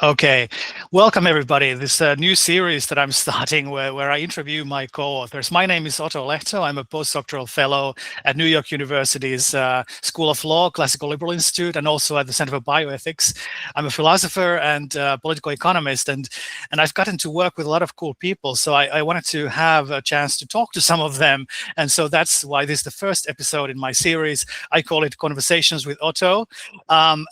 Okay, welcome everybody. This new series that I'm starting where I interview my co-authors. My name is Otto Lehto. I'm a postdoctoral fellow at New York University's School of Law, Classical Liberal Institute, and also at the Center for Bioethics. I'm a philosopher and political economist, and I've gotten to work with a lot of cool people. So I wanted to have a chance to talk to some of them. And so that's why this is the first episode in my series. I call it Conversations with Otto. I'm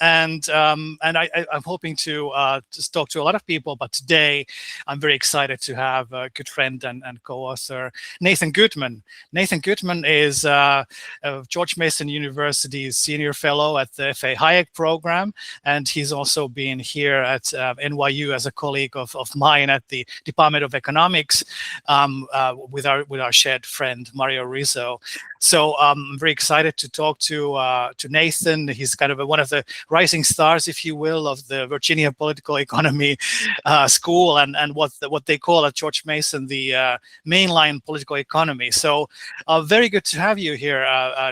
hoping to just talk to a lot of people, but today I'm very excited to have a good friend and co-author Nathan Goodman. Nathan Goodman is George Mason University's senior fellow at the FA Hayek Program, and he's also been here at NYU as a colleague of mine at the Department of Economics with our shared friend Mario Rizzo. So I'm very excited to talk to Nathan. He's kind of one of the rising stars, if you will, of the Virginia political economy school and what they call at George Mason the mainline political economy. So very good to have you here,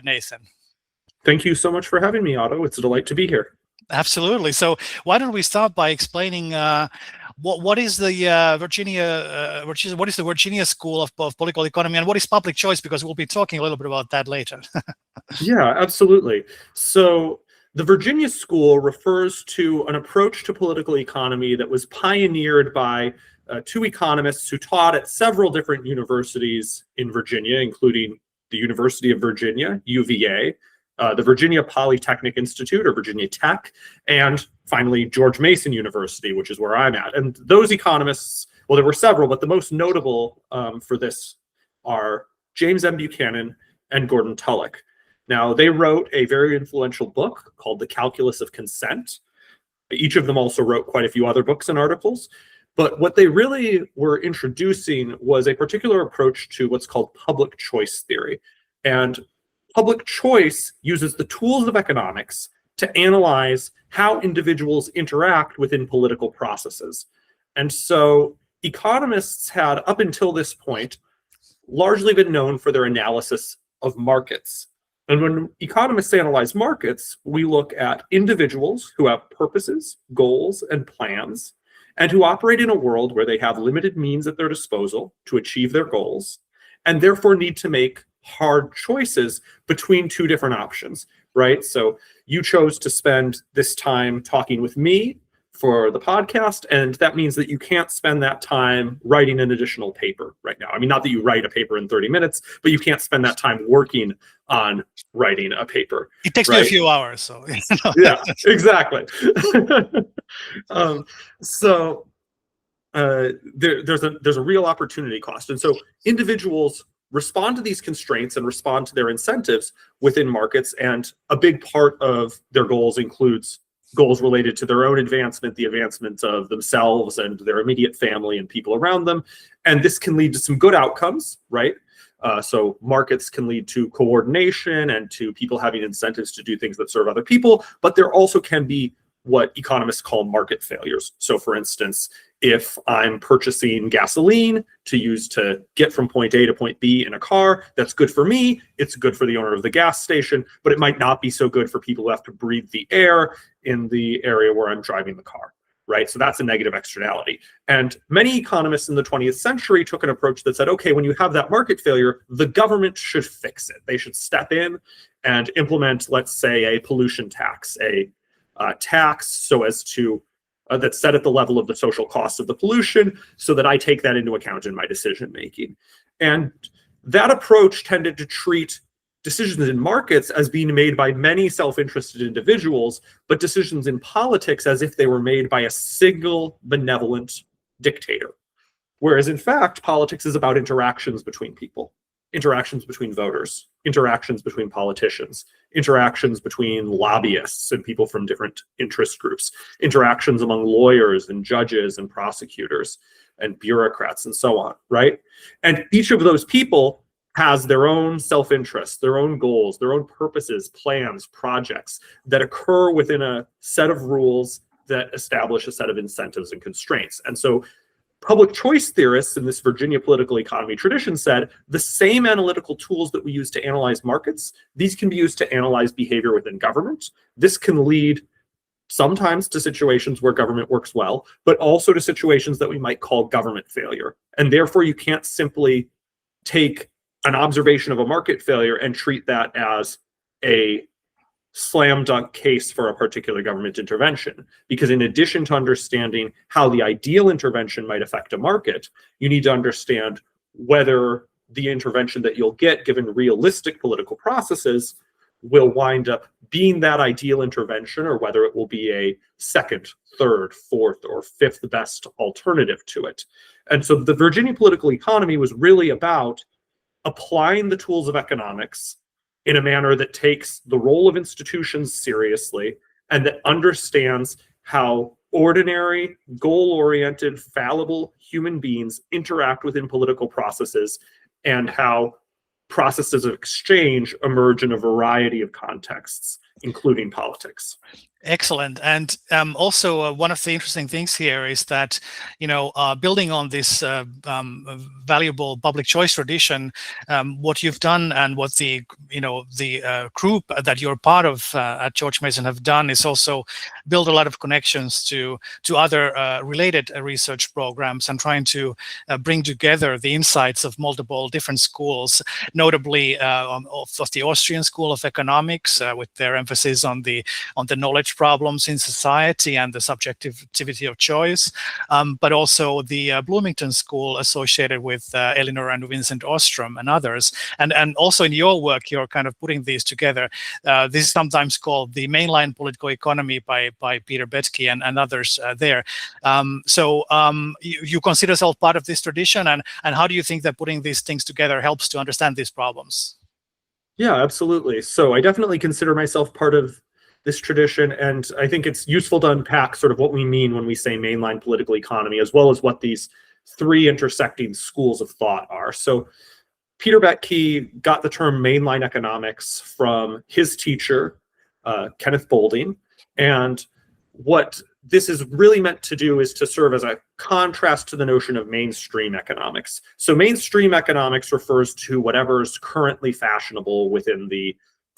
Nathan. Thank you so much for having me, Otto. It's a delight to be here. Absolutely. So why don't we start by explaining what is the what is the Virginia School of Political Economy, and what is public choice? Because we'll be talking a little bit about that later. Yeah, absolutely. So the Virginia School refers to an approach to political economy that was pioneered by two economists who taught at several different universities in Virginia, including the University of Virginia, UVA, the Virginia Polytechnic Institute, or Virginia Tech, and finally George Mason University, which is where I'm at. And those economists, well, there were several, but the most notable for this are James M. Buchanan and Gordon Tullock. Now, they wrote a very influential book called The Calculus of Consent. Each of them also wrote quite a few other books and articles. But what they really were introducing was a particular approach to what's called public choice theory. And public choice uses the tools of economics to analyze how individuals interact within political processes. And so economists had, up until this point, largely been known for their analysis of markets. And when economists analyze markets, we look at individuals who have purposes, goals, and plans, and who operate in a world where they have limited means at their disposal to achieve their goals, and therefore need to make hard choices between two different options, right? So you chose to spend this time talking with me for the podcast, and that means that you can't spend that time writing an additional paper right now. I mean, not that you write a paper in 30 minutes, but you can't spend that time working on writing a paper. It takes me a few hours, so yeah, exactly. There's a real opportunity cost, and so individuals respond to these constraints and respond to their incentives within markets, and a big part of their goals includes goals related to their own advancement, the advancement of themselves and their immediate family and people around them. And this can lead to some good outcomes, right? So markets can lead to coordination and to people having incentives to do things that serve other people, but there also can be what economists call market failures. So for instance, if I'm purchasing gasoline to use to get from point A to point B in a car, that's good for me, it's good for the owner of the gas station, but it might not be so good for people who have to breathe the air in the area where I'm driving the car, right? So that's a negative externality. And many economists in the 20th century took an approach that said, okay, when you have that market failure, the government should fix it. They should step in and implement, let's say, a pollution tax, a tax so as to that's set at the level of the social cost of the pollution, so that I take that into account in my decision making. And that approach tended to treat decisions in markets as being made by many self-interested individuals, but decisions in politics as if they were made by a single benevolent dictator. Whereas in fact, politics is about interactions between people, interactions between voters, interactions between politicians, interactions between lobbyists and people from different interest groups, interactions among lawyers and judges and prosecutors and bureaucrats and so on, right? And each of those people has their own self-interest, their own goals, their own purposes, plans, projects that occur within a set of rules that establish a set of incentives and constraints. And so public choice theorists in this Virginia political economy tradition said the same analytical tools that we use to analyze markets, these can be used to analyze behavior within government. This can lead sometimes to situations where government works well, but also to situations that we might call government failure. And therefore, you can't simply take an observation of a market failure and treat that as a slam dunk case for a particular government intervention. Because in addition to understanding how the ideal intervention might affect a market, you need to understand whether the intervention that you'll get, given realistic political processes, will wind up being that ideal intervention, or whether it will be a second, third, fourth, or fifth best alternative to it. And so the Virginia political economy was really about applying the tools of economics in a manner that takes the role of institutions seriously and that understands how ordinary, goal-oriented, fallible human beings interact within political processes, and how processes of exchange emerge in a variety of contexts, including politics. Excellent. And also one of the interesting things here is that, building on this valuable public choice tradition, what you've done and what the group that you're part of at George Mason have done is also build a lot of connections to other related research programs, and trying to bring together the insights of multiple different schools, notably of the Austrian School of Economics, with their emphasis on the knowledge problems in society and the subjectivity of choice, but also the Bloomington School associated with Elinor and Vincent Ostrom and others. And also in your work, you're kind of putting these together. This is sometimes called the Mainline Political Economy by Peter Boettke and others there. So you consider yourself part of this tradition, and how do you think that putting these things together helps to understand these problems? Yeah, absolutely. So I definitely consider myself part of this tradition, and I think it's useful to unpack sort of what we mean when we say mainline political economy, as well as what these three intersecting schools of thought are. So Peter Boettke got the term mainline economics from his teacher, Kenneth Boulding, and what this is really meant to do is to serve as a contrast to the notion of mainstream economics. So mainstream economics refers to whatever is currently fashionable within the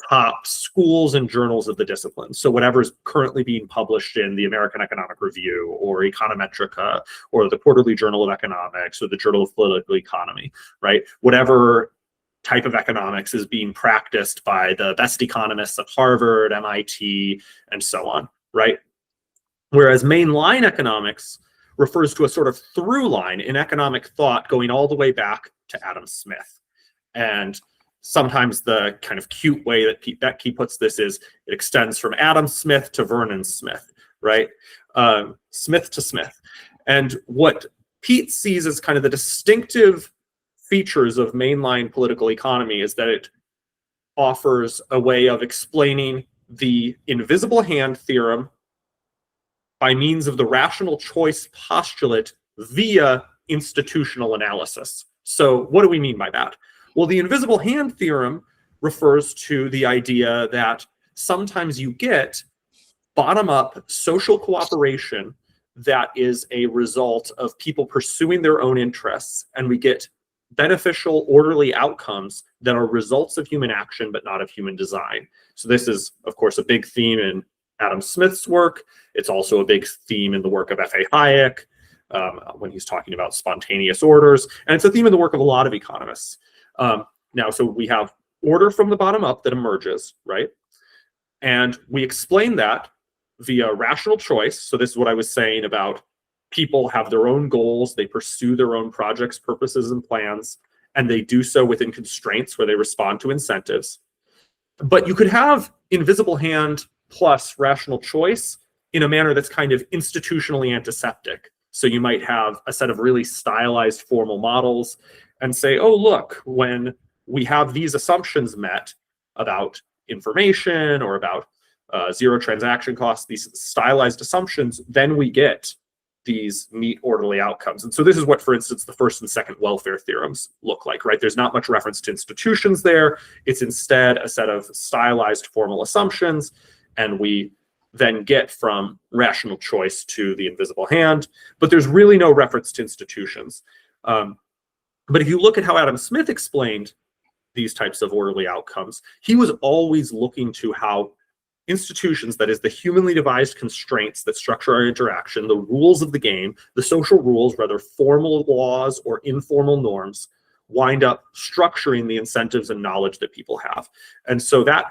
top schools and journals of the discipline. So whatever is currently being published in the American Economic Review or Econometrica or the Quarterly Journal of Economics or the Journal of Political Economy, right? Whatever type of economics is being practiced by the best economists at Harvard, MIT, and so on, right? Whereas mainline economics refers to a sort of through line in economic thought going all the way back to Adam Smith. And sometimes the kind of cute way that Pete Boettke puts this is it extends from Adam Smith to Vernon Smith, right? Smith to Smith. And what Pete sees as kind of the distinctive features of mainline political economy is that it offers a way of explaining the invisible hand theorem by means of the rational choice postulate via institutional analysis. So what do we mean by that? Well, the invisible hand theorem refers to the idea that sometimes you get bottom-up social cooperation that is a result of people pursuing their own interests, and we get beneficial, orderly outcomes that are results of human action but not of human design. So this is, of course, a big theme in Adam Smith's work. It's also a big theme in the work of F.A. Hayek when he's talking about spontaneous orders, and it's a theme in the work of a lot of economists. Now, so we have order from the bottom up that emerges, right? And we explain that via rational choice. So this is what I was saying about people have their own goals, they pursue their own projects, purposes, and plans, and they do so within constraints where they respond to incentives. But you could have invisible hand plus rational choice in a manner that's kind of institutionally antiseptic. So you might have a set of really stylized formal models and say, oh, look, when we have these assumptions met about information or about zero transaction costs, these stylized assumptions, then we get these neat, orderly outcomes. And so this is what, for instance, the first and second welfare theorems look like, right? There's not much reference to institutions there. It's instead a set of stylized formal assumptions, and we then get from rational choice to the invisible hand, but there's really no reference to institutions. But if you look at how Adam Smith explained these types of orderly outcomes, he was always looking to how institutions, that is the humanly devised constraints that structure our interaction, the rules of the game, the social rules, whether formal laws or informal norms, wind up structuring the incentives and knowledge that people have. And so that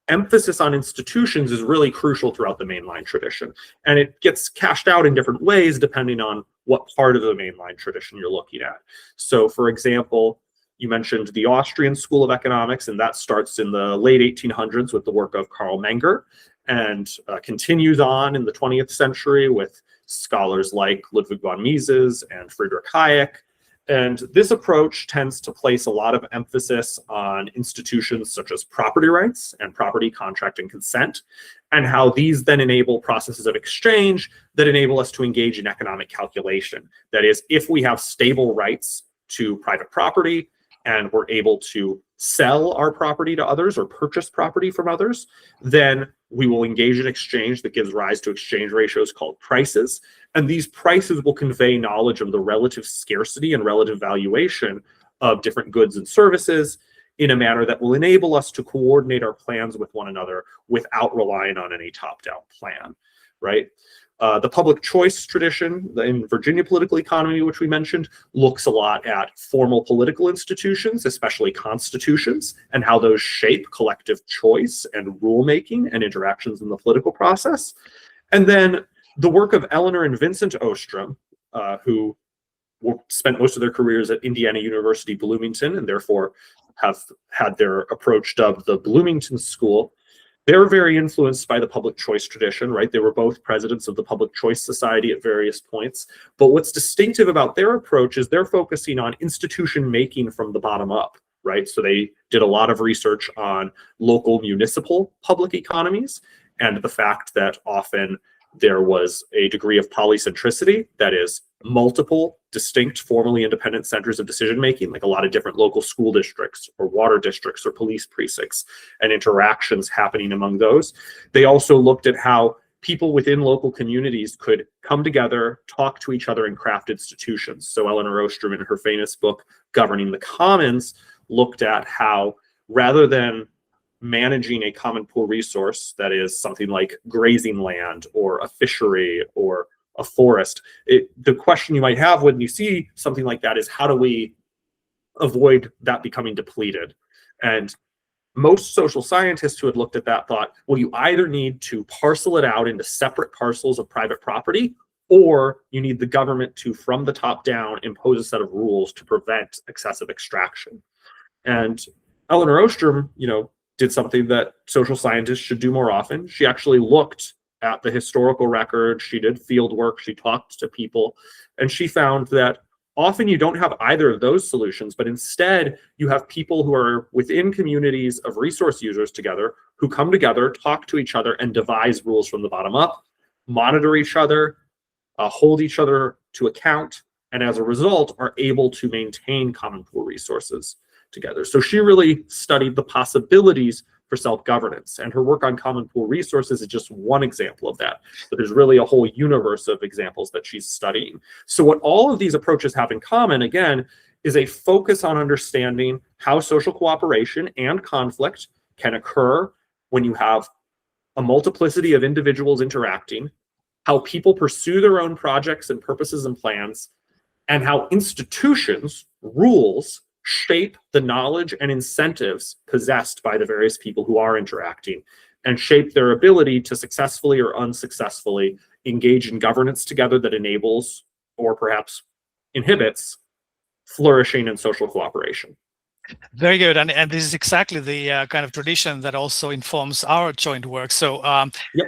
emphasis on institutions is really crucial throughout the mainline tradition. And it gets cashed out in different ways depending on what part of the mainline tradition you're looking at. So for example, you mentioned the Austrian School of Economics, and that starts in the late 1800s with the work of Karl Menger, and continues on in the 20th century with scholars like Ludwig von Mises and Friedrich Hayek. And this approach tends to place a lot of emphasis on institutions such as property rights and property contract and consent, and how these then enable processes of exchange that enable us to engage in economic calculation. That is, if we have stable rights to private property, and we're able to sell our property to others or purchase property from others, then we will engage in exchange that gives rise to exchange ratios called prices. And these prices will convey knowledge of the relative scarcity and relative valuation of different goods and services in a manner that will enable us to coordinate our plans with one another without relying on any top-down plan, right? The public choice tradition in Virginia political economy, which we mentioned, looks a lot at formal political institutions, especially constitutions, and how those shape collective choice and rulemaking and interactions in the political process. And then the work of Elinor and Vincent Ostrom, who spent most of their careers at Indiana University Bloomington, and therefore have had their approach dubbed the Bloomington School. They're very influenced by the public choice tradition, right? They were both presidents of the Public Choice Society at various points. But what's distinctive about their approach is they're focusing on institution making from the bottom up, right? So they did a lot of research on local municipal public economies and the fact that often there was a degree of polycentricity, that is, multiple distinct formally independent centers of decision making, like a lot of different local school districts or water districts or police precincts, and interactions happening among those. They also looked at how people within local communities could come together, talk to each other, and craft institutions. So Elinor Ostrom, in her famous book Governing the Commons, looked at how, rather than managing a common pool resource, that is something like grazing land or a fishery or a forest, the question you might have when you see something like that is, how do we avoid that becoming depleted? And most social scientists who had looked at that thought, well, you either need to parcel it out into separate parcels of private property, or you need the government to, from the top down, impose a set of rules to prevent excessive extraction. And Elinor Ostrom, did something that social scientists should do more often. She actually looked at the historical record, she did field work, she talked to people, and she found that often you don't have either of those solutions, but instead you have people who are within communities of resource users together, who come together, talk to each other, and devise rules from the bottom up, monitor each other, hold each other to account, and as a result are able to maintain common pool resources together. So she really studied the possibilities for self-governance, and her work on common pool resources is just one example of that. But there's really a whole universe of examples that she's studying. So what all of these approaches have in common, again, is a focus on understanding how social cooperation and conflict can occur when you have a multiplicity of individuals interacting, how people pursue their own projects and purposes and plans, and how institutions, rules, shape the knowledge and incentives possessed by the various people who are interacting, and shape their ability to successfully or unsuccessfully engage in governance together that enables or perhaps inhibits flourishing and social cooperation. Very good, and this is exactly the kind of tradition that also informs our joint work. So,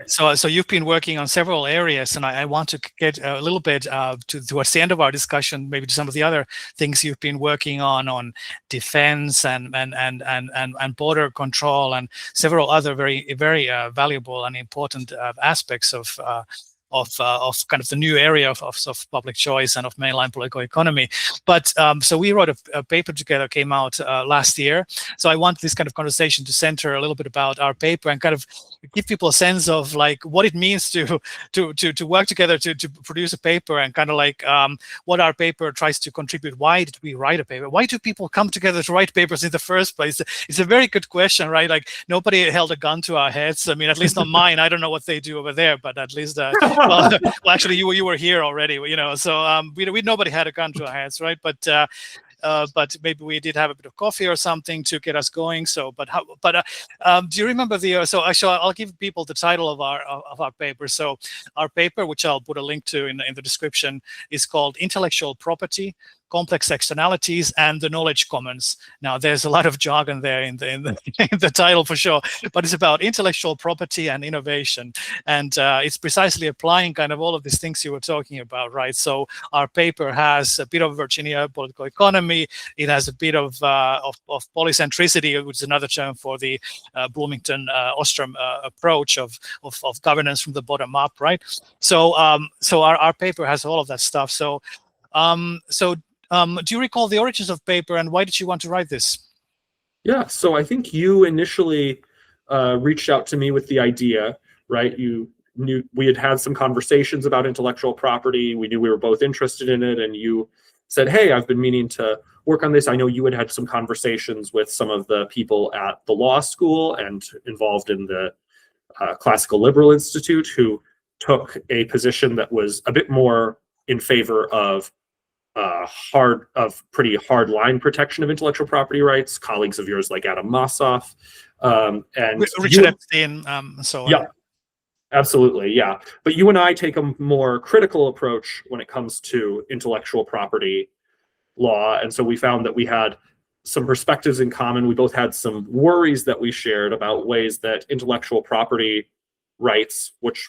so you've been working on several areas, and I want to get a little bit towards the end of our discussion, maybe to some of the other things you've been working on defense and border control, and several other very valuable and important aspects of of kind of the new area of public choice and of mainline political economy. But so we wrote a paper together, came out last year. So I want this kind of conversation to center a little bit about our paper and kind of give people a sense of like what it means to work together to produce a paper, and kind of like what our paper tries to contribute. Why did we write a paper? Why do people come together to write papers in the first place? It's a very good question, right? Like nobody held a gun to our heads. I mean, at least not mine. I don't know what they do over there, but at least well, actually you were here already, you know. So we nobody had a gun to our heads, right? But maybe we did have a bit of coffee or something to get us going. So, do you remember the? So actually, I'll give people the title of our paper. So, our paper, which I'll put a link to in the description, is called "Intellectual Property: Complex Externalities and the Knowledge Commons." Now, there's a lot of jargon there in the title for sure, but it's about intellectual property and innovation, and it's precisely applying kind of all of these things you were talking about, right? So our paper has a bit of Virginia political economy. It has a bit of polycentricity, which is another term for the Bloomington Ostrom approach of governance from the bottom up, right? So our paper has all of that stuff. So do you recall the origins of paper, and why did you want to write this? Yeah, so I think you initially reached out to me with the idea, right? You knew we had some conversations about intellectual property. We knew we were both interested in it, and you said, "Hey, I've been meaning to work on this." I know you had some conversations with some of the people at the law school and involved in the Classical Liberal Institute, who took a position that was a bit more in favor of pretty hard line protection of intellectual property rights. Colleagues of yours like Adam Mossoff and Richard Epstein. So yeah, absolutely, yeah. But you and I take a more critical approach when it comes to intellectual property law, and so we found that we had some perspectives in common. We both had some worries that we shared about ways that intellectual property rights, which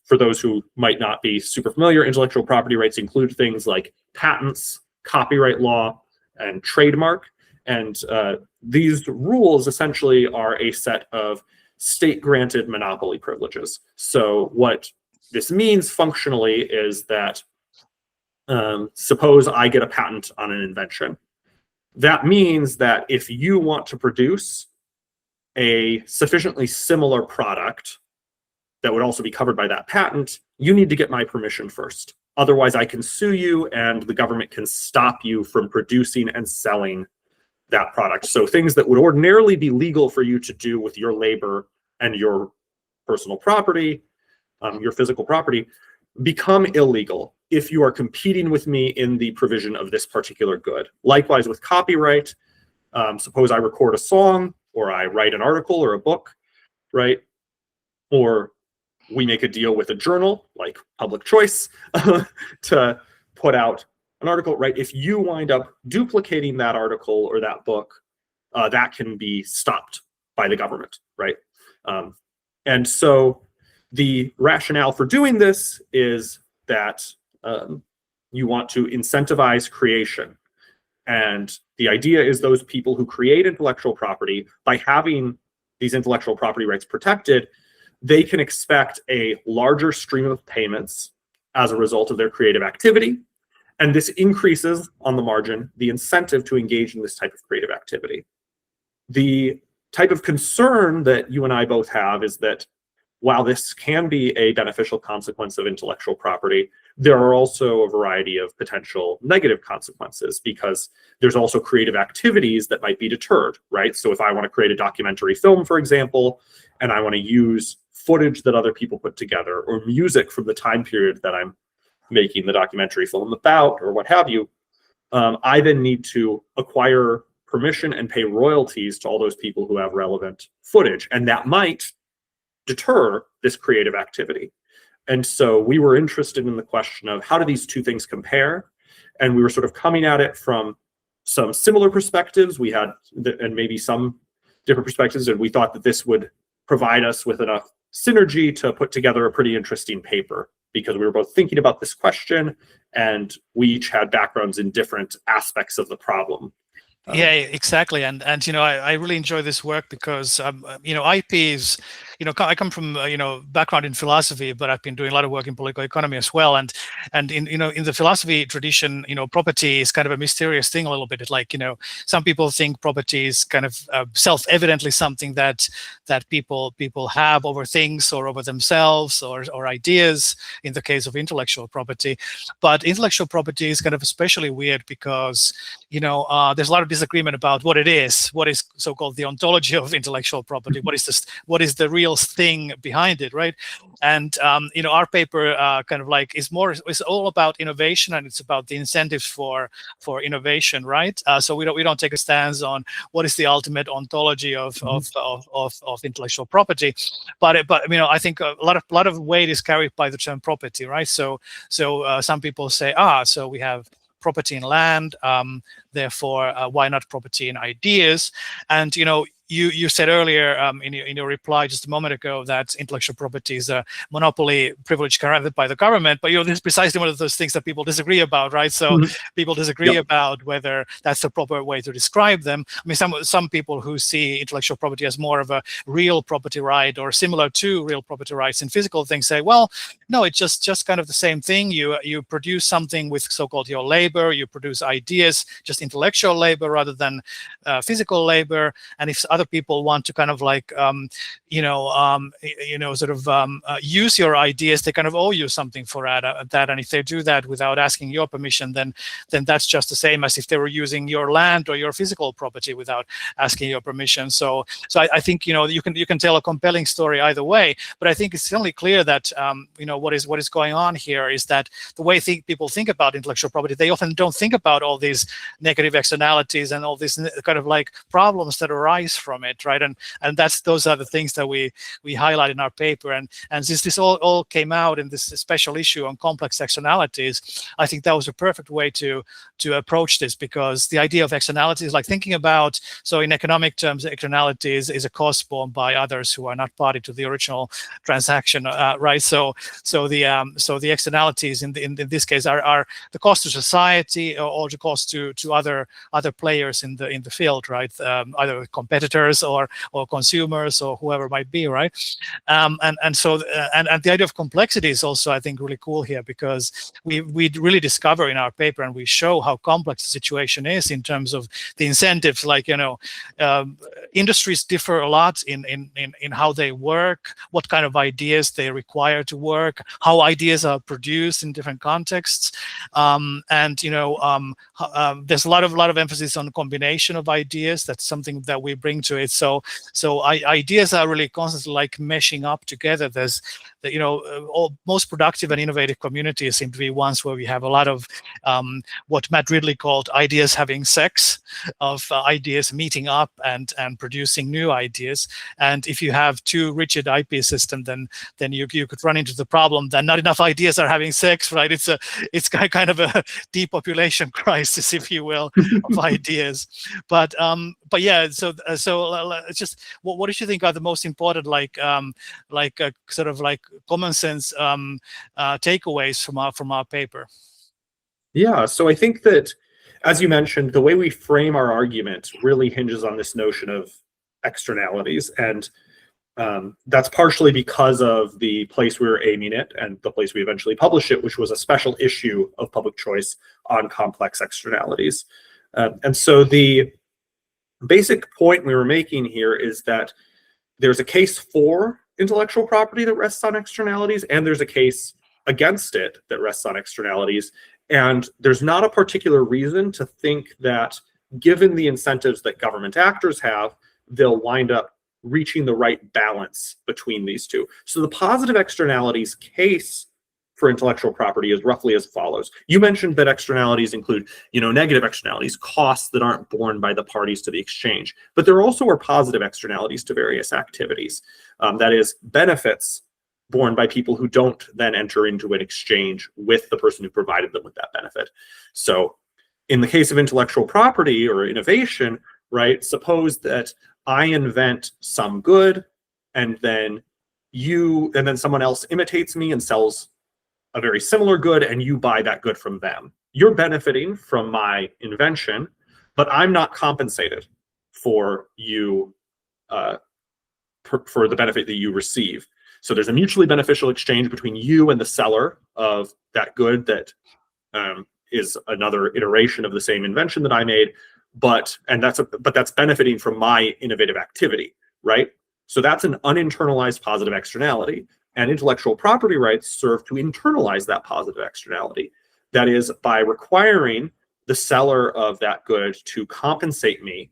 for those who might not be super familiar, intellectual property rights include things like patents, copyright law, and trademark. And these rules essentially are a set of state-granted monopoly privileges. So what this means functionally is that suppose I get a patent on an invention. That means that if you want to produce a sufficiently similar product that would also be covered by that patent, you need to get my permission first. Otherwise, I can sue you and the government can stop you from producing and selling that product. So things that would ordinarily be legal for you to do with your labor and your personal property, your physical property, become illegal if you are competing with me in the provision of this particular good. Likewise with copyright, suppose I record a song or I write an article or a book, right? Or we make a deal with a journal like Public Choice to put out an article, right? If you wind up duplicating that article or that book, that can be stopped by the government, right? And so the rationale for doing this is that you want to incentivize creation. And the idea is those people who create intellectual property, by having these intellectual property rights protected, they can expect a larger stream of payments as a result of their creative activity. And this increases, on the margin, the incentive to engage in this type of creative activity. The type of concern that you and I both have is that while this can be a beneficial consequence of intellectual property, there are also a variety of potential negative consequences, because there's also creative activities that might be deterred, right? So if I want to create a documentary film, for example, and I want to use footage that other people put together or music from the time period that I'm making the documentary film about or what have you, I then need to acquire permission and pay royalties to all those people who have relevant footage. And that might deter this creative activity. And so we were interested in the question of how do these two things compare? And we were sort of coming at it from some similar perspectives. We had, and maybe some different perspectives, and we thought that this would provide us with enough synergy to put together a pretty interesting paper, because we were both thinking about this question and we each had backgrounds in different aspects of the problem. Yeah, exactly. And I really enjoy this work because IP is, I come from background in philosophy, but I've been doing a lot of work in political economy as well. And in the philosophy tradition, property is kind of a mysterious thing a little bit. It's like, some people think property is kind of self-evidently something that people have over things or over themselves or ideas in the case of intellectual property. But intellectual property is kind of especially weird because there's a lot of disagreement about what it is, what is so-called the ontology of intellectual property, what is the real thing behind it, right? And our paper kind of like is all about innovation, and it's about the incentives for innovation, right? So we don't take a stance on what is the ultimate ontology of intellectual property, but I think a lot of weight is carried by the term property, right? So some people say, so we have property in land, therefore why not property in ideas? And you said earlier in your reply just a moment ago that intellectual property is a monopoly privilege granted by the government, but this is precisely one of those things that people disagree about, right? So people disagree about whether that's the proper way to describe them. I mean, some people who see intellectual property as more of a real property right or similar to real property rights in physical things say, well, no, it's just kind of the same thing. You produce something with so-called your labor, you produce ideas, just intellectual labor rather than physical labor. And if other people want to kind of like use your ideas, they kind of owe you something for that. And if they do that without asking your permission, then that's just the same as if they were using your land or your physical property without asking your permission. So I think you can tell a compelling story either way. But I think it's certainly clear that what is going on here is that the way people think about intellectual property, they often don't think about all these negative externalities and all these kind of like problems that arise from it, right? And those are the things that we highlight in our paper. And since this all came out in this special issue on complex externalities, I think that was a perfect way to approach this, because the idea of externalities, like thinking about, so in economic terms, externalities is a cost borne by others who are not party to the original transaction, right? So the externalities in this case are the cost to society or the cost to other players in the field, right? Either competitors or consumers or whoever it might be, right? And the idea of complexity is also, I think, really cool here, because we really discover in our paper and we show how complex the situation is in terms of the incentives. Like industries differ a lot in how they work, what kind of ideas they require to work, how ideas are produced in different contexts, there's a lot of emphasis on combination of ideas. That's something that we bring to it. So ideas are really constantly like meshing up together. There's most productive and innovative communities seem to be ones where we have a lot of what Matt Ridley called ideas having sex, of ideas meeting up and producing new ideas. And if you have too rigid IP system, then you could run into the problem that not enough ideas are having sex, right? It's kind of a depopulation crisis, if you will, of ideas. But yeah, so it's just what did you think are the most important sort of like common sense takeaways from our paper? Yeah, so I think that, as you mentioned, the way we frame our argument really hinges on this notion of externalities. And that's partially because of the place we were aiming it and the place we eventually published it, which was a special issue of Public Choice on complex externalities. And so the basic point we were making here is that there's a case for intellectual property that rests on externalities, and there's a case against it that rests on externalities. And there's not a particular reason to think that, given the incentives that government actors have, they'll wind up reaching the right balance between these two. So the positive externalities case for intellectual property is roughly as follows. You mentioned that externalities include, negative externalities, costs that aren't borne by the parties to the exchange. But there also are positive externalities to various activities. That is, benefits borne by people who don't then enter into an exchange with the person who provided them with that benefit. So in the case of intellectual property or innovation, right, suppose that I invent some good and then someone else imitates me and sells a very similar good, and you buy that good from them. You're benefiting from my invention, but I'm not compensated for you for the benefit that you receive. So there's a mutually beneficial exchange between you and the seller of that good that is another iteration of the same invention that I made, but that's benefiting from my innovative activity, right? So that's an uninternalized positive externality, and intellectual property rights serve to internalize that positive externality. That is, by requiring the seller of that good to compensate me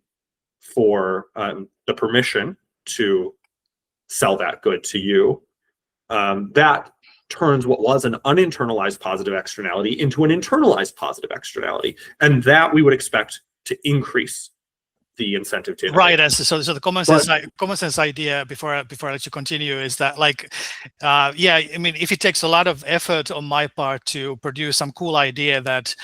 for the permission to sell that good to you, that turns what was an uninternalized positive externality into an internalized positive externality, and that we would expect to increase the incentive to innovate. Right. So the common sense idea before I let you continue is that, like, yeah, I mean, if it takes a lot of effort on my part to produce some cool idea that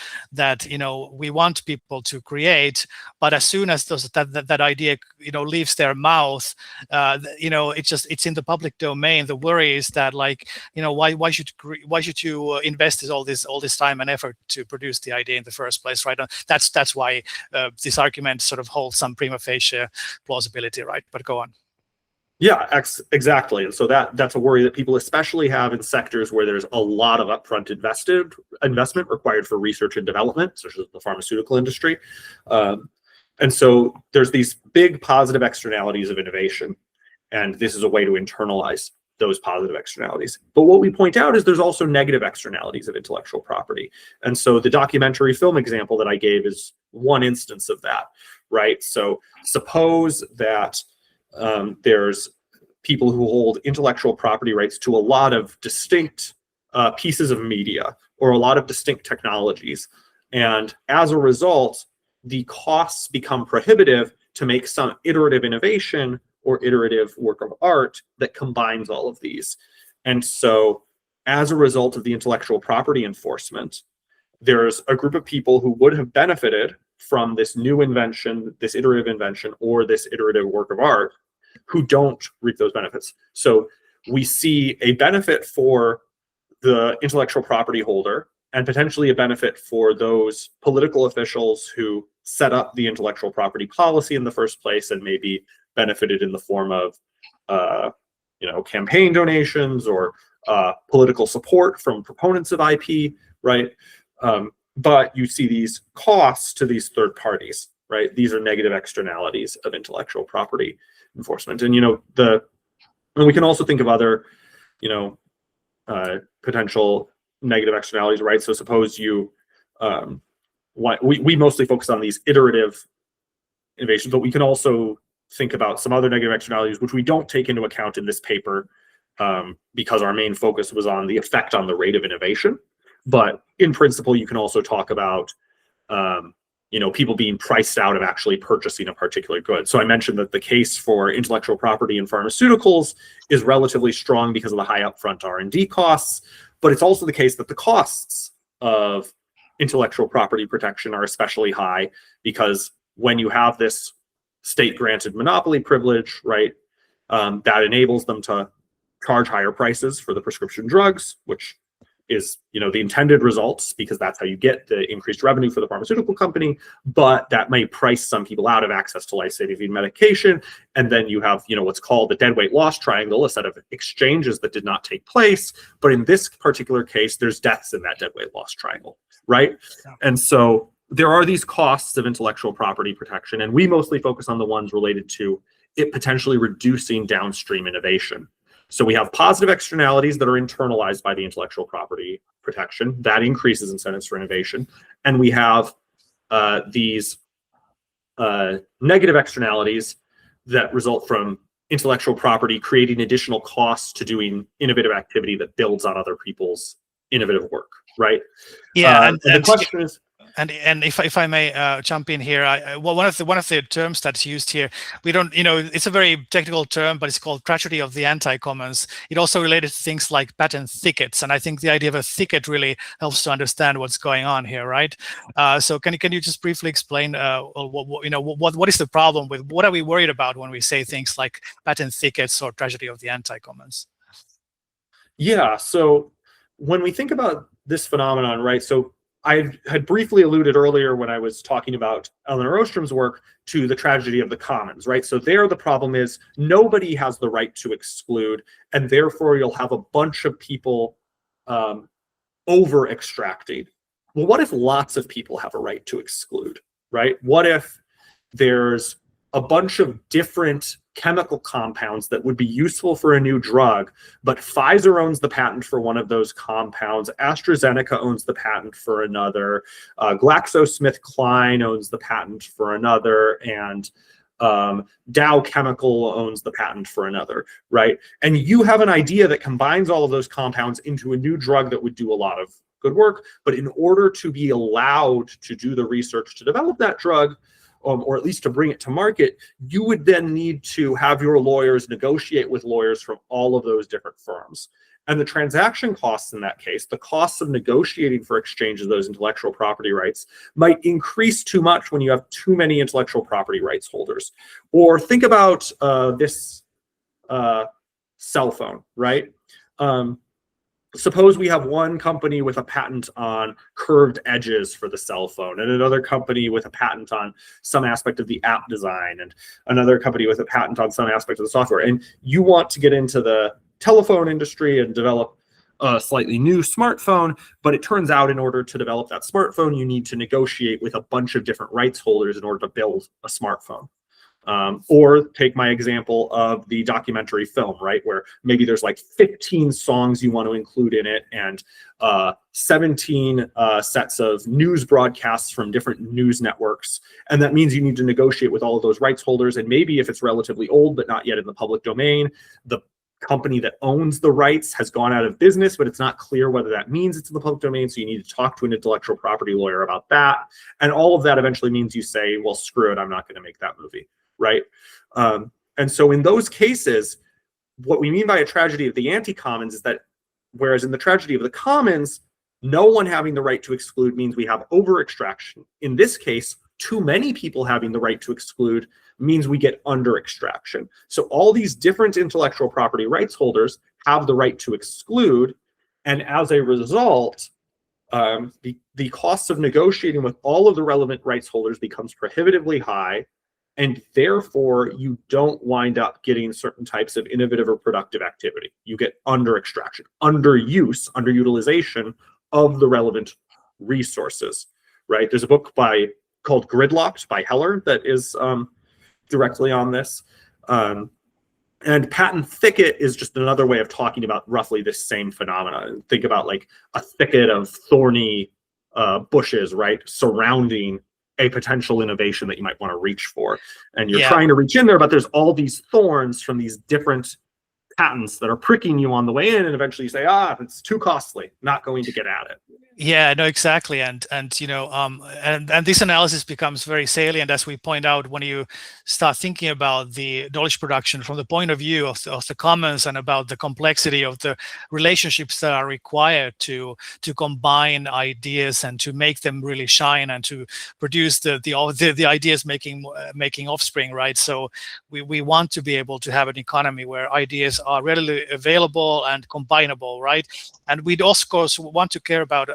we want people to create, but as soon as that idea leaves their mouth, it's in the public domain. The worry is that, like, why should you invest all this time and effort to produce the idea in the first place, right? That's why this argument sort of holds some prima facie plausibility, right? But go on. Yeah, exactly. And so that's a worry that people especially have in sectors where there's a lot of upfront investment required for research and development, such as the pharmaceutical industry. And so there's these big positive externalities of innovation, and this is a way to internalize those positive externalities. But what we point out is there's also negative externalities of intellectual property. And so the documentary film example that I gave is one instance of that, right? So suppose that there's people who hold intellectual property rights to a lot of distinct pieces of media or a lot of distinct technologies. And as a result, the costs become prohibitive to make some iterative innovation or iterative work of art that combines all of these. And so as a result of the intellectual property enforcement, there's a group of people who would have benefited from this new invention, this iterative invention, or this iterative work of art, who don't reap those benefits. So we see a benefit for the intellectual property holder and potentially a benefit for those political officials who set up the intellectual property policy in the first place and maybe benefited in the form of campaign donations or political support from proponents of IP, right? But you see these costs to these third parties, right? These are negative externalities of intellectual property enforcement. And and we can also think of other potential negative externalities, right? So suppose we mostly focus on these iterative innovations, but we can also think about some other negative externalities which we don't take into account in this paper because our main focus was on the effect on the rate of innovation. But in principle, you can also talk about people being priced out of actually purchasing a particular good. So I mentioned that the case for intellectual property in pharmaceuticals is relatively strong because of the high upfront R&D costs, but it's also the case that the costs of intellectual property protection are especially high because when you have this state-granted monopoly privilege, right, that enables them to charge higher prices for the prescription drugs, which is the intended results because that's how you get the increased revenue for the pharmaceutical company, but that may price some people out of access to life-saving medication. And then you have what's called the dead weight loss triangle, a set of exchanges that did not take place, but in this particular case there's deaths in that dead weight loss triangle, right? Yeah. And so there are these costs of intellectual property protection, and we mostly focus on the ones related to it potentially reducing downstream innovation. So we have positive externalities that are internalized by the intellectual property protection. That increases incentives for innovation. And we have these negative externalities that result from intellectual property creating additional costs to doing innovative activity that builds on other people's innovative work, right? Yeah, and the question is, and if I may jump in here, one of the terms that's used here, we don't, it's a very technical term, but it's called tragedy of the anti-commons. It also related to things like patent thickets, and I think the idea of a thicket really helps to understand what's going on here, right? So can you just briefly explain, what is the problem with, what are we worried about when we say things like patent thickets or tragedy of the anti-commons? Yeah, so when we think about this phenomenon, right? So I had briefly alluded earlier when I was talking about Elinor Ostrom's work to the tragedy of the commons, right? So there the problem is nobody has the right to exclude, and therefore you'll have a bunch of people over extracting. Well, what if lots of people have a right to exclude, right? What if there's a bunch of different chemical compounds that would be useful for a new drug, but Pfizer owns the patent for one of those compounds, AstraZeneca owns the patent for another, GlaxoSmithKline owns the patent for another, and Dow Chemical owns the patent for another, right? And you have an idea that combines all of those compounds into a new drug that would do a lot of good work, but in order to be allowed to do the research to develop that drug, or at least to bring it to market, you would then need to have your lawyers negotiate with lawyers from all of those different firms. And the transaction costs in that case, the costs of negotiating for exchange of those intellectual property rights, might increase too much when you have too many intellectual property rights holders. Or think about this cell phone, right? Suppose we have one company with a patent on curved edges for the cell phone, and another company with a patent on some aspect of the app design, and another company with a patent on some aspect of the software. And you want to get into the telephone industry and develop a slightly new smartphone, but it turns out in order to develop that smartphone, you need to negotiate with a bunch of different rights holders in order to build a smartphone. Or take my example of the documentary film, right, where maybe there's like 15 songs you want to include in it, and 17 sets of news broadcasts from different news networks. And that means you need to negotiate with all of those rights holders. And maybe if it's relatively old but not yet in the public domain, the company that owns the rights has gone out of business, but it's not clear whether that means it's in the public domain. So you need to talk to an intellectual property lawyer about that. And all of that eventually means you say, well, screw it, I'm not going to make that movie. Right. And so in those cases, what we mean by a tragedy of the anti-commons is that whereas in the tragedy of the commons, no one having the right to exclude means we have over-extraction. In this case, too many people having the right to exclude means we get under-extraction. So all these different intellectual property rights holders have the right to exclude. And as a result, the cost of negotiating with all of the relevant rights holders becomes prohibitively high. And therefore, you don't wind up getting certain types of innovative or productive activity. You get under-extraction, underuse, underutilization of the relevant resources, right? There's a book called Gridlocked by Heller that is directly on this. And patent thicket is just another way of talking about roughly this same phenomenon. Think about like a thicket of thorny bushes, right, surrounding a potential innovation that you might want to reach for. And you're trying to reach in there, but there's all these thorns from these different patents that are pricking you on the way in, and eventually you say, it's too costly, not going to get at it. Yeah, no, exactly. And you know, and this analysis becomes very salient, as we point out, when you start thinking about the knowledge production from the point of view of the commons, and about the complexity of the relationships that are required to combine ideas and to make them really shine and to produce the ideas making offspring, right? So we want to be able to have an economy where ideas are readily available and combinable, right? And we'd also want to care about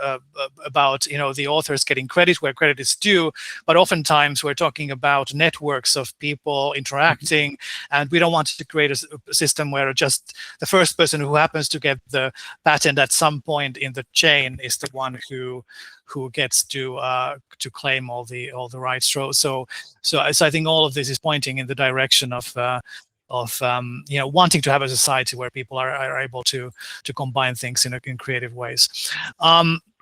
you know, the authors getting credit where credit is due, but oftentimes we're talking about networks of people interacting, and we don't want to create a system where just the first person who happens to get the patent at some point in the chain is the one who gets to claim all the rights. So I think all of this is pointing in the direction of you know, wanting to have a society where people are able to combine things in creative ways.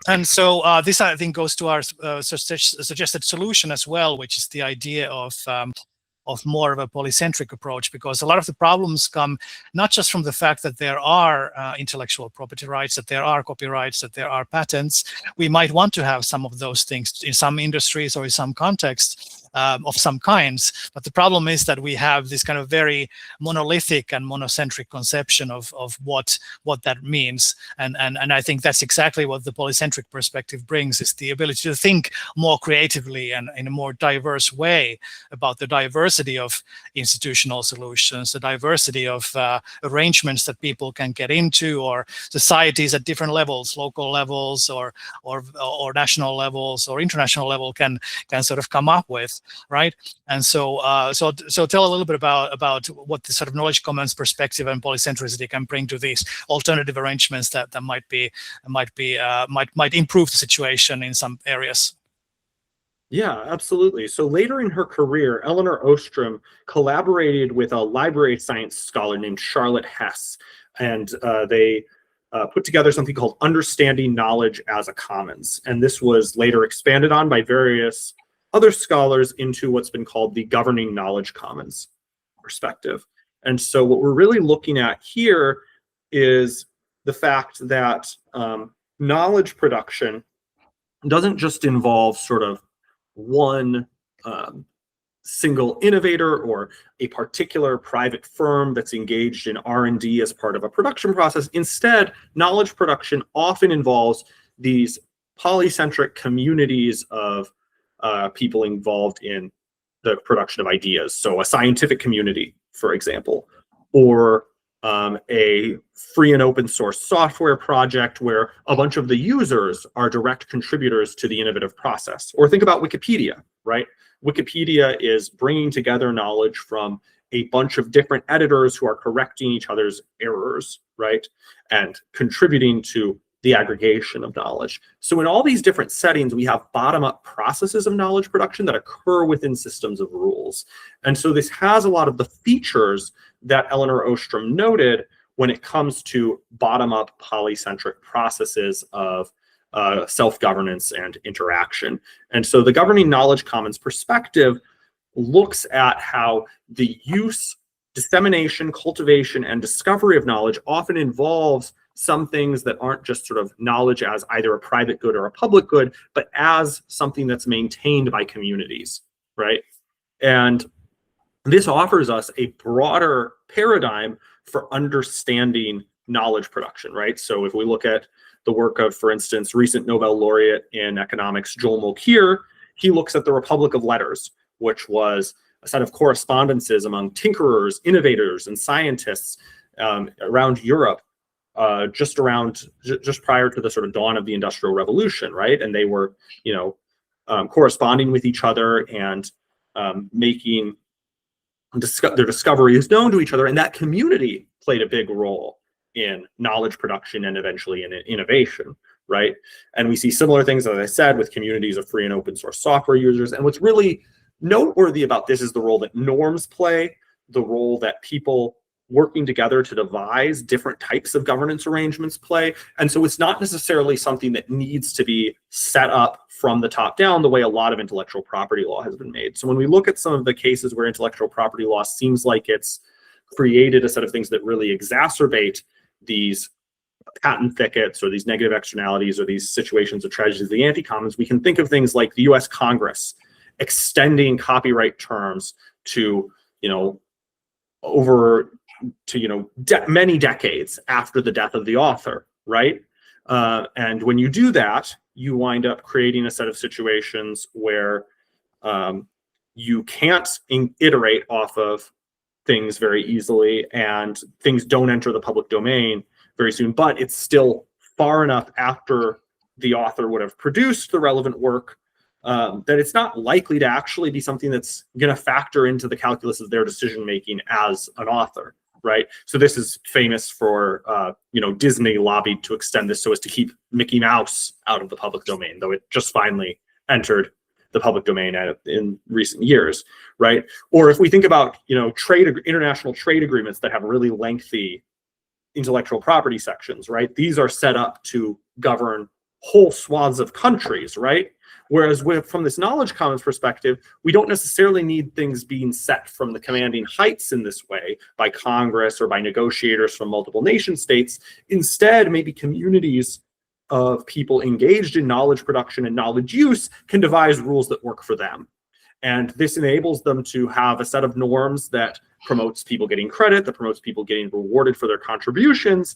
And so this, I think, goes to our suggested solution as well, which is the idea of more of a polycentric approach, because a lot of the problems come not just from the fact that there are intellectual property rights, that there are copyrights, that there are patents. We might want to have some of those things in some industries or in some contexts, of some kinds. But the problem is that we have this kind of very monolithic and monocentric conception of what that means. And I think that's exactly what the polycentric perspective brings, is the ability to think more creatively and in a more diverse way about the diversity of institutional solutions, the diversity of arrangements that people can get into, or societies at different levels, local levels or national levels or international level can sort of come up with, right? And so tell a little bit about what the sort of knowledge commons perspective and polycentricity can bring to these alternative arrangements that might improve the situation in some areas. Yeah, absolutely. So later in her career, Elinor Ostrom collaborated with a library science scholar named Charlotte Hess, and they put together something called Understanding Knowledge as a Commons. And this was later expanded on by various other scholars into what's been called the governing knowledge commons perspective. And so what we're really looking at here is the fact that knowledge production doesn't just involve sort of one single innovator or a particular private firm that's engaged in R&D as part of a production process. Instead, knowledge production often involves these polycentric communities of people involved in the production of ideas. So a scientific community, for example, or a free and open source software project where a bunch of the users are direct contributors to the innovative process. Or think about Wikipedia, right? Wikipedia is bringing together knowledge from a bunch of different editors who are correcting each other's errors, right? And contributing to the aggregation of knowledge. So in all these different settings, we have bottom-up processes of knowledge production that occur within systems of rules. And so this has a lot of the features that Elinor Ostrom noted when it comes to bottom-up polycentric processes of self-governance and interaction. And so the governing knowledge commons perspective looks at how the use, dissemination, cultivation, and discovery of knowledge often involves some things that aren't just sort of knowledge as either a private good or a public good, but as something that's maintained by communities, right? And this offers us a broader paradigm for understanding knowledge production, right? So if we look at the work of, for instance, recent Nobel laureate in economics, Joel Mokyr, he looks at the Republic of Letters, which was a set of correspondences among tinkerers, innovators, and scientists around Europe, just prior to the sort of dawn of the Industrial Revolution, right? And they were, corresponding with each other and making their discoveries known to each other, and that community played a big role in knowledge production and eventually in innovation, right? And we see similar things, as I said, with communities of free and open source software users. And what's really noteworthy about this is the role that norms play, the role that people working together to devise different types of governance arrangements play. And so it's not necessarily something that needs to be set up from the top down the way a lot of intellectual property law has been made. So when we look at some of the cases where intellectual property law seems like it's created a set of things that really exacerbate these patent thickets or these negative externalities or these situations of tragedies of the anti-commons, we can think of things like the US Congress extending copyright terms to, many decades after the death of the author, right? And when you do that, you wind up creating a set of situations where you can't iterate off of things very easily, and things don't enter the public domain very soon, but it's still far enough after the author would have produced the relevant work that it's not likely to actually be something that's going to factor into the calculus of their decision making as an author, right? So this is famous for Disney lobbied to extend this so as to keep Mickey Mouse out of the public domain, though it just finally entered the public domain in recent years, right? Or if we think about international trade agreements that have really lengthy intellectual property sections, right? These are set up to govern whole swaths of countries, right? Whereas from this knowledge commons perspective, we don't necessarily need things being set from the commanding heights in this way by Congress or by negotiators from multiple nation states. Instead, maybe communities of people engaged in knowledge production and knowledge use can devise rules that work for them. And this enables them to have a set of norms that promotes people getting credit, that promotes people getting rewarded for their contributions,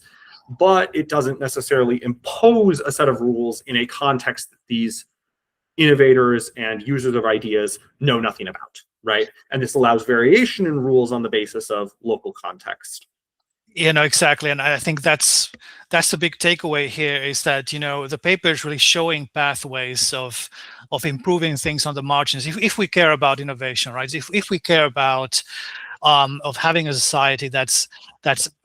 but it doesn't necessarily impose a set of rules in a context that these innovators and users of ideas know nothing about, right? And this allows variation in rules on the basis of local context. Exactly. And I think that's the big takeaway here, is that, the paper is really showing pathways of improving things on the margins. If we care about innovation, right? If we care about of having a society that's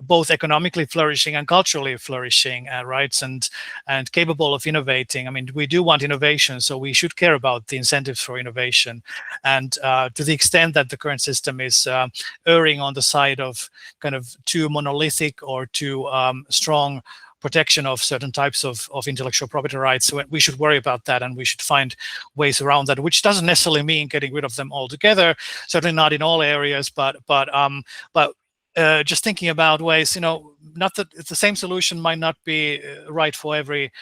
both economically flourishing and culturally flourishing, right, and capable of innovating. I mean, we do want innovation, so we should care about the incentives for innovation. And to the extent that the current system is erring on the side of kind of too monolithic or too strong protection of certain types of intellectual property rights, so we should worry about that, and we should find ways around that, which doesn't necessarily mean getting rid of them altogether, certainly not in all areas, but just thinking about ways, not that the same solution might not be right for every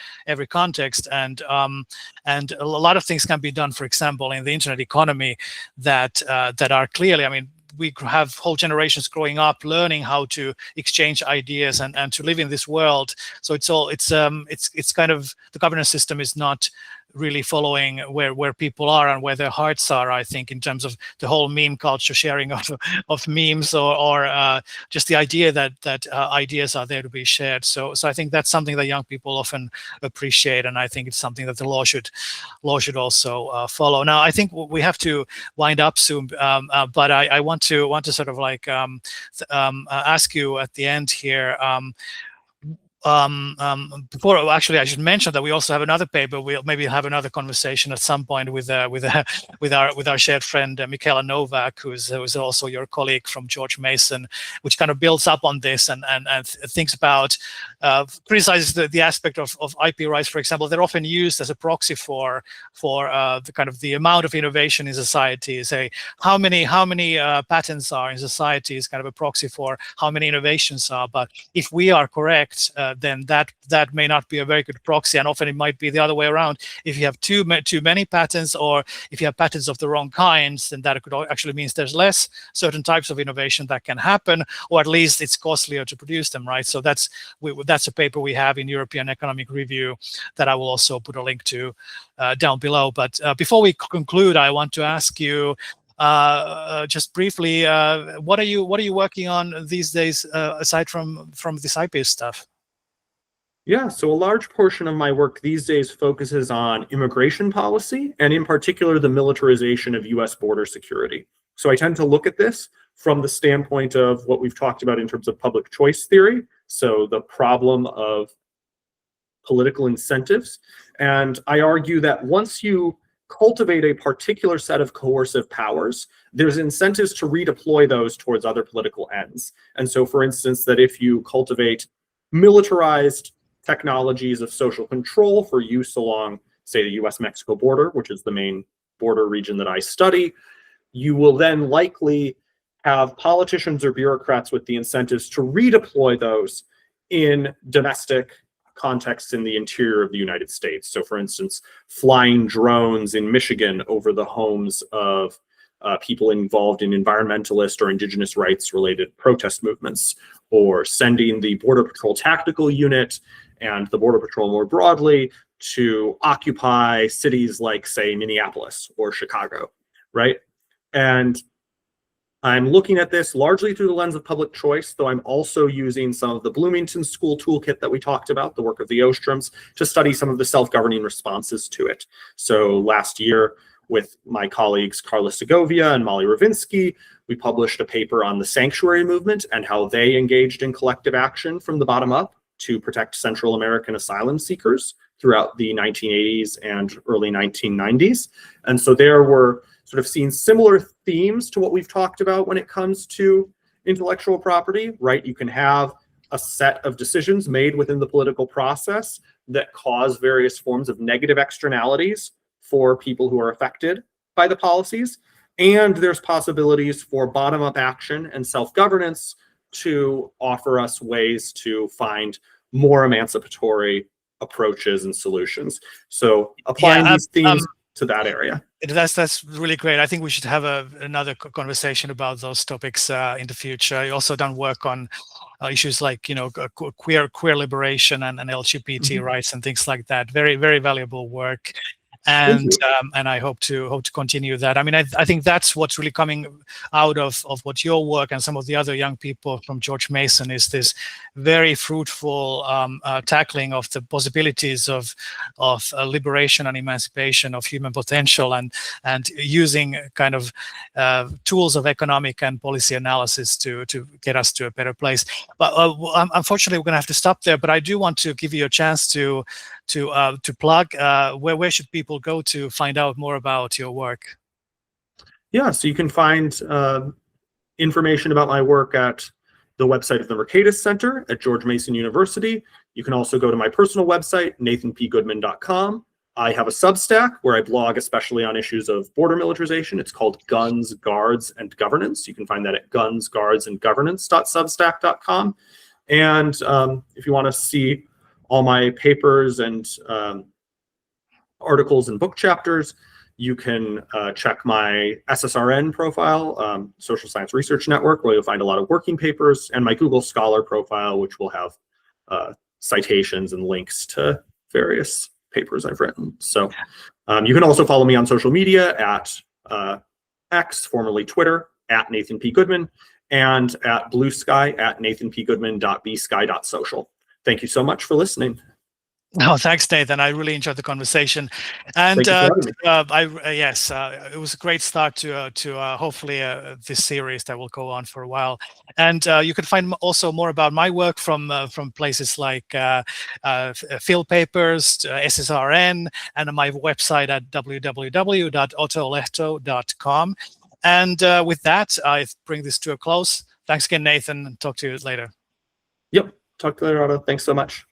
context, and a lot of things can be done, for example, in the internet economy that are clearly, I mean, we have whole generations growing up learning how to exchange ideas and to live in this world. So it's kind of, the governance system is not really following where people are and where their hearts are, I think, in terms of the whole meme culture, sharing of memes, or just the idea that ideas are there to be shared. So I think that's something that young people often appreciate, and I think it's something that the law should also follow. Now, I think we have to wind up soon, but I want to sort of like ask you at the end here. Before, actually, I should mention that we also have another paper. We'll maybe have another conversation at some point with our shared friend Michaela Novak, who's also your colleague from George Mason, which kind of builds up on this and thinks about criticizes the aspect of IP rights. For example, they're often used as a proxy for the kind of the amount of innovation in society. Say how many patents are in society is kind of a proxy for how many innovations are. But if we are correct, then that may not be a very good proxy, and often it might be the other way around. If you have too many patents, or if you have patents of the wrong kinds, then that could actually means there's less certain types of innovation that can happen, or at least it's costlier to produce them, right? So that's a paper we have in European Economic Review that I will also put a link to down below. But before we conclude, I want to ask you, just briefly, what are you working on these days, aside from this IP stuff? Yeah, so a large portion of my work these days focuses on immigration policy, and in particular, the militarization of US border security. So I tend to look at this from the standpoint of what we've talked about in terms of public choice theory, so the problem of political incentives. And I argue that once you cultivate a particular set of coercive powers, there's incentives to redeploy those towards other political ends. And so, for instance, that if you cultivate militarized technologies of social control for use along, say, the US-Mexico border, which is the main border region that I study, you will then likely have politicians or bureaucrats with the incentives to redeploy those in domestic contexts in the interior of the United States. So, for instance, flying drones in Michigan over the homes of people involved in environmentalist or indigenous rights related protest movements, or sending the Border Patrol Tactical Unit and the Border Patrol more broadly to occupy cities like, say, Minneapolis or Chicago, right? And I'm looking at this largely through the lens of public choice, though I'm also using some of the Bloomington school toolkit that we talked about, the work of the Ostroms, to study some of the self-governing responses to it. So last year, with my colleagues Carla Segovia and Molly Ravinsky, we published a paper on the sanctuary movement and how they engaged in collective action from the bottom up to protect Central American asylum seekers throughout the 1980s and early 1990s. And so there we're sort of seeing similar themes to what we've talked about when it comes to intellectual property, right? You can have a set of decisions made within the political process that cause various forms of negative externalities for people who are affected by the policies. And there's possibilities for bottom-up action and self-governance to offer us ways to find more emancipatory approaches and solutions. So applying these themes. to that area. That's really great. I think we should have another conversation about those topics in the future. You also done work on issues like queer liberation and LGBT rights and things like that. Very, very valuable work. And I hope to continue that. I mean, I think that's what's really coming out of what your work and some of the other young people from George Mason is this very fruitful tackling of the possibilities of liberation and emancipation of human potential, and using kind of tools of economic and policy analysis to get us to a better place. But unfortunately, we're going to have to stop there. But I do want to give you a chance to plug where should people go to find out more about your work? Yeah, so you can find information about my work at the website of the Mercatus Center at George Mason University. You can also go to my personal website, nathanpgoodman.com. I have a Substack where I blog especially on issues of border militarization. It's called Guns, Guards, and Governance. You can find that at gunsguardsandgovernance.substack.com. And if you want to see all my papers and articles and book chapters, you can check my SSRN profile, Social Science Research Network, where you'll find a lot of working papers, and my Google Scholar profile, which will have citations and links to various papers I've written. So you can also follow me on social media at X, formerly Twitter, at Nathan P. Goodman, and at Blue Sky at nathanpgoodman.bsky.social. Thank you so much for listening. Oh, thanks, Nathan. I really enjoyed the conversation, and yes, it was a great start to hopefully this series that will go on for a while. And you can find also more about my work from places like Phil Papers, SSRN, and my website at www.ottolehto.com. And with that, I bring this to a close. Thanks again, Nathan. Talk to you later. Yep. Talk to you later, Otto. Thanks so much.